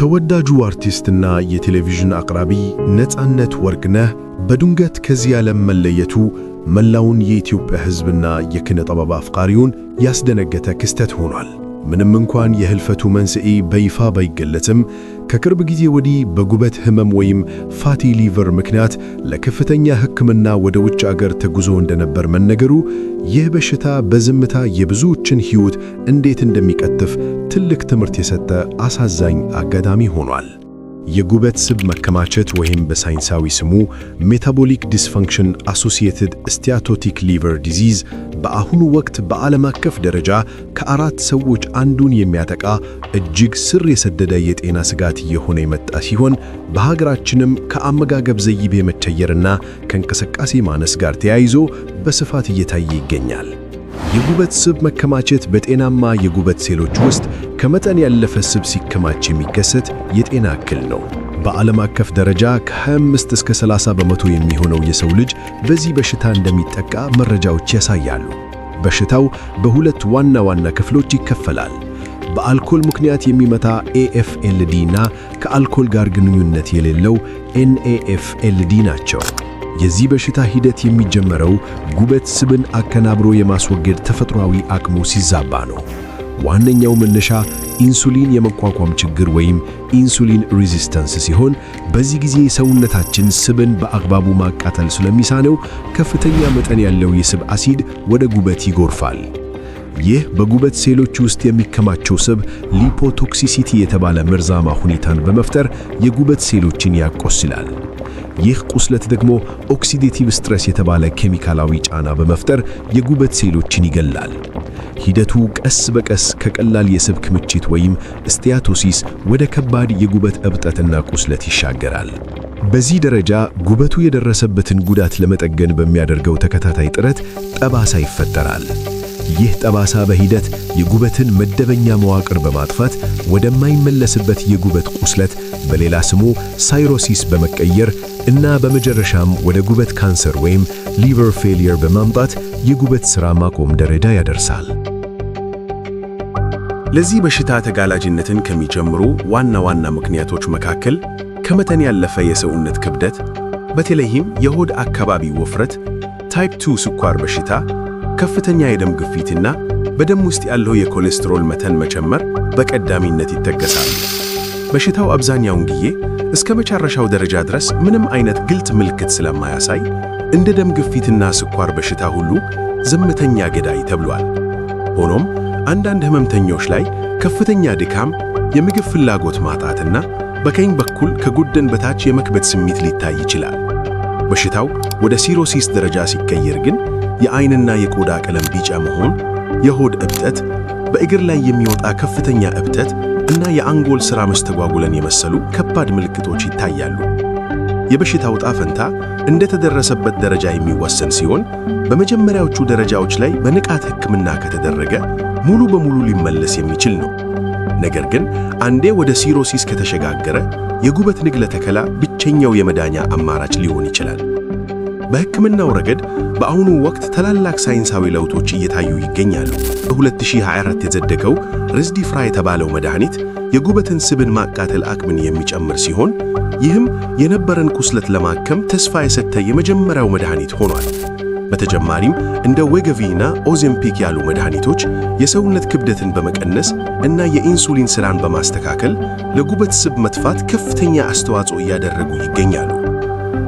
ተወዳጁ አርቲስትና የቴሌቪዥን አቅራቢ ነፃነት ወርቅነህ በድንገት ከዚህ ዓለም መለየቱ መላውን የኢትዮጵያ ሕዝብና የኪነ ጥበብ አፍቃሪውን ያስደነገጠ ክስተት ሆኗል። ምንም እንኳን የህልፈቱ መንስኤ በይፋ ባይገለጽም ከቅርብ ጊዜ ወዲህ በጉበት ህመም ወይም ፋቲ ሊቨር ምክንያት ለከፍተኛ ሕክምና ወደ ውጭ አገር ተጉዞ እንደነበር መነገሩ ይህ በሽታ በዝምታ የብዙዎችን ሕይወት እንዴት እንደሚቀጥፍ ትልቅ ትምህርት የሰጠ አሳዛኝ አጋጣሚ ሆኗል። የጉበት ስብ መከማቸት ወይም በሳይንሳዊ ስሙ ሜታቦሊክ ዲስፈንክሽን አሶሲኤትድ ስቲያቶቲክ ሊቨር ዲዚዝ በአሁኑ ወቅት በዓለም አቀፍ ደረጃ ከ4 ሰዎች አንዱን የሚያጠቃ እጅግ ስር የሰደደ የጤና ስጋት እየሆነ የመጣ ሲሆን በሀገራችንም ከአመጋገብ ዘይቤ መቸየርና ከእንቅስቃሴ ማነስ ጋር ተያይዞ በስፋት እየታየ ይገኛል። የጉበት ስብ መከማቸት በጤናማ የጉበት ሴሎች ውስጥ ከመጠን ያለፈ ስብ ሲከማች የሚከሰት የጤና እክል ነው። በዓለም አቀፍ ደረጃ ከ25 እስከ 30 በመቶ የሚሆነው የሰው ልጅ በዚህ በሽታ እንደሚጠቃ መረጃዎች ያሳያሉ። በሽታው በሁለት ዋና ዋና ክፍሎች ይከፈላል። በአልኮል ምክንያት የሚመታ ኤኤፍኤልዲ እና ከአልኮል ጋር ግንኙነት የሌለው ኤንኤኤፍኤልዲ ናቸው። የዚህ በሽታ ሂደት የሚጀመረው ጉበት ስብን አከናብሮ የማስወገድ ተፈጥሯዊ አቅሙ ሲዛባ ነው። ዋነኛው መነሻ ኢንሱሊን የመቋቋም ችግር ወይም ኢንሱሊን ሬዚስታንስ ሲሆን በዚህ ጊዜ ሰውነታችን ስብን በአግባቡ ማቃጠል ስለሚሳነው ከፍተኛ መጠን ያለው የስብ አሲድ ወደ ጉበት ይጎርፋል። ይህ በጉበት ሴሎች ውስጥ የሚከማቸው ስብ ሊፖቶክሲሲቲ የተባለ መርዛማ ሁኔታን በመፍጠር የጉበት ሴሎችን ያቆስላል። ይህ ቁስለት ደግሞ ኦክሲዴቲቭ ስትረስ የተባለ ኬሚካላዊ ጫና በመፍጠር የጉበት ሴሎችን ይገላል። ሂደቱ ቀስ በቀስ ከቀላል የስብ ክምችት ወይም ስቲያቶሲስ ወደ ከባድ የጉበት እብጠትና ቁስለት ይሻገራል። በዚህ ደረጃ ጉበቱ የደረሰበትን ጉዳት ለመጠገን በሚያደርገው ተከታታይ ጥረት ጠባሳ ይፈጠራል። ይህ ጠባሳ በሂደት የጉበትን መደበኛ መዋቅር በማጥፋት ወደማይመለስበት የጉበት ቁስለት በሌላ ስሙ ሳይሮሲስ በመቀየር እና በመጨረሻም ወደ ጉበት ካንሰር ወይም ሊቨር ፌሊየር በማምጣት የጉበት ሥራ ማቆም ደረጃ ያደርሳል። ለዚህ በሽታ ተጋላጭነትን ከሚጨምሩ ዋና ዋና ምክንያቶች መካከል ከመጠን ያለፈ የሰውነት ክብደት፣ በተለይም የሆድ አካባቢ ውፍረት፣ ታይፕ 2 ስኳር በሽታ፣ ከፍተኛ የደም ግፊትና በደም ውስጥ ያለው የኮሌስትሮል መጠን መጨመር በቀዳሚነት ይጠቀሳሉ። በሽታው አብዛኛውን ጊዜ እስከ መጨረሻው ደረጃ ድረስ ምንም አይነት ግልጽ ምልክት ስለማያሳይ እንደ ደም ግፊትና ስኳር በሽታ ሁሉ ዝምተኛ ገዳይ ተብሏል። ሆኖም አንዳንድ ህመምተኞች ላይ ከፍተኛ ድካም፣ የምግብ ፍላጎት ማጣትና በቀኝ በኩል ከጉደን በታች የመክበድ ስሜት ሊታይ ይችላል። በሽታው ወደ ሲሮሲስ ደረጃ ሲቀየር ግን የአይንና የቆዳ ቀለም ቢጫ መሆን፣ የሆድ እብጠት፣ በእግር ላይ የሚወጣ ከፍተኛ እብጠት እና የአንጎል ሥራ መስተጓጎልን የመሰሉ ከባድ ምልክቶች ይታያሉ። የበሽታው ዕጣ ፈንታ እንደተደረሰበት ደረጃ የሚወሰን ሲሆን በመጀመሪያዎቹ ደረጃዎች ላይ በንቃት ሕክምና ከተደረገ ሙሉ በሙሉ ሊመለስ የሚችል ነው። ነገር ግን አንዴ ወደ ሲሮሲስ ከተሸጋገረ የጉበት ንቅለ ተከላ ብቸኛው የመዳኛ አማራጭ ሊሆን ይችላል። በሕክምናው ረገድ በአሁኑ ወቅት ታላላቅ ሳይንሳዊ ለውጦች እየታዩ ይገኛሉ። በ2024 የጸደቀው ሬዝዲፍራ የተባለው መድኃኒት የጉበትን ስብን ማቃጠል አቅምን የሚጨምር ሲሆን ይህም የነበረን ቁስለት ለማከም ተስፋ የሰጠ የመጀመሪያው መድኃኒት ሆኗል። በተጨማሪም እንደ ዌገቪና ኦዜምፒክ ያሉ መድኃኒቶች የሰውነት ክብደትን በመቀነስ እና የኢንሱሊን ሥራን በማስተካከል ለጉበት ስብ መጥፋት ከፍተኛ አስተዋጽኦ እያደረጉ ይገኛሉ።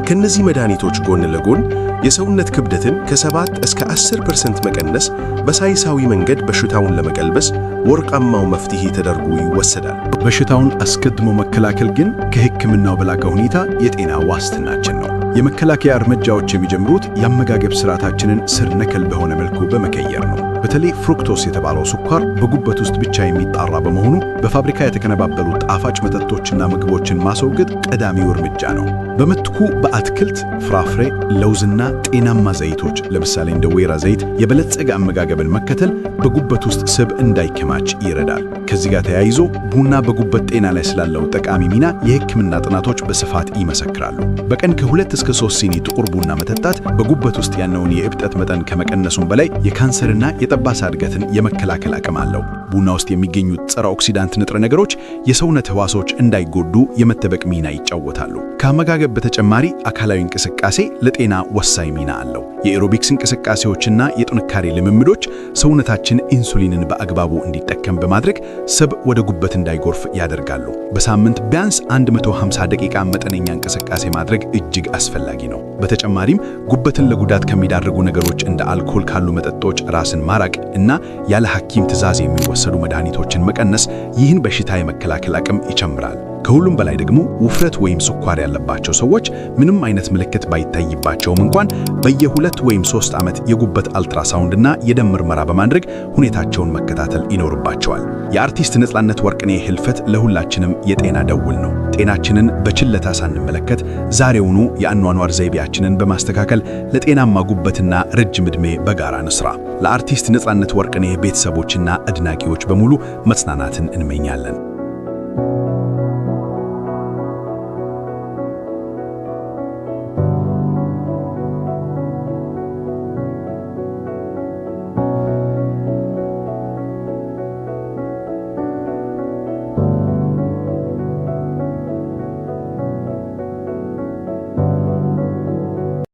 ከነዚህ መድኃኒቶች ጎን ለጎን የሰውነት ክብደትን ከ7 እስከ 10% መቀነስ በሳይንሳዊ መንገድ በሽታውን ለመቀልበስ ወርቃማው መፍትሄ ተደርጎ ይወሰዳል። በሽታውን አስቀድሞ መከላከል ግን ከሕክምናው በላቀ ሁኔታ የጤና ዋስትናችን ነው። የመከላከያ እርምጃዎች የሚጀምሩት የአመጋገብ ስርዓታችንን ስር ነቀል በሆነ መልኩ በመቀየር ነው። በተለይ ፍሩክቶስ የተባለው ስኳር በጉበት ውስጥ ብቻ የሚጣራ በመሆኑ በፋብሪካ የተቀነባበሩ ጣፋጭ መጠጦችና ምግቦችን ማስወገድ ቀዳሚው እርምጃ ነው። በምትኩ በአትክልት፣ ፍራፍሬ፣ ለውዝና ጤናማ ዘይቶች ለምሳሌ እንደ ወይራ ዘይት የበለጸገ አመጋገብን መከተል በጉበት ውስጥ ስብ እንዳይከማች ይረዳል። ከዚህ ጋር ተያይዞ ቡና በጉበት ጤና ላይ ስላለው ጠቃሚ ሚና የሕክምና ጥናቶች በስፋት ይመሰክራሉ። በቀን ከ2 እስከ 3 ሲኒ ጥቁር ቡና መጠጣት በጉበት ውስጥ ያለውን የእብጠት መጠን ከመቀነሱም በላይ የካንሰርና የጠባሳ እድገትን የመከላከል አቅም አለው። ቡና ውስጥ የሚገኙት ጸረ ኦክሲዳንት ንጥረ ነገሮች የሰውነት ህዋሶች እንዳይጎዱ የመጠበቅ ሚና ይጫወታሉ። ከአመጋገብ በተጨማሪ አካላዊ እንቅስቃሴ ለጤና ወሳኝ ሚና አለው። የኤሮቢክስ እንቅስቃሴዎችና የጥንካሬ ልምምዶች ሰውነታችን ኢንሱሊንን በአግባቡ እንዲጠቀም በማድረግ ስብ ወደ ጉበት እንዳይጎርፍ ያደርጋሉ። በሳምንት ቢያንስ 150 ደቂቃ መጠነኛ እንቅስቃሴ ማድረግ እጅግ አስፈላጊ ነው። በተጨማሪም ጉበትን ለጉዳት ከሚዳርጉ ነገሮች እንደ አልኮል ካሉ መጠጦች ራስን ማራቅ እና ያለ ሐኪም ትዕዛዝ የሚወሰዱ መድኃኒቶችን መቀነስ ይህን በሽታ የመከላከል አቅም ይጨምራል። ከሁሉም በላይ ደግሞ ውፍረት ወይም ስኳር ያለባቸው ሰዎች ምንም አይነት ምልክት ባይታይባቸውም እንኳን በየ2 ወይም 3 ዓመት የጉበት አልትራሳውንድና የደም ምርመራ በማድረግ ሁኔታቸውን መከታተል ይኖርባቸዋል። የአርቲስት ነጻነት ወርቅነህ ህልፈት ለሁላችንም የጤና ደውል ነው። ጤናችንን በችለታ ሳንመለከት ዛሬውኑ የአኗኗር ዘይቤያችንን በማስተካከል ለጤናማ ጉበትና ረጅም ዕድሜ በጋራ እንስራ። ለአርቲስት ነጻነት ወርቅነህ ቤተሰቦችና አድናቂዎች በሙሉ መጽናናትን እንመኛለን።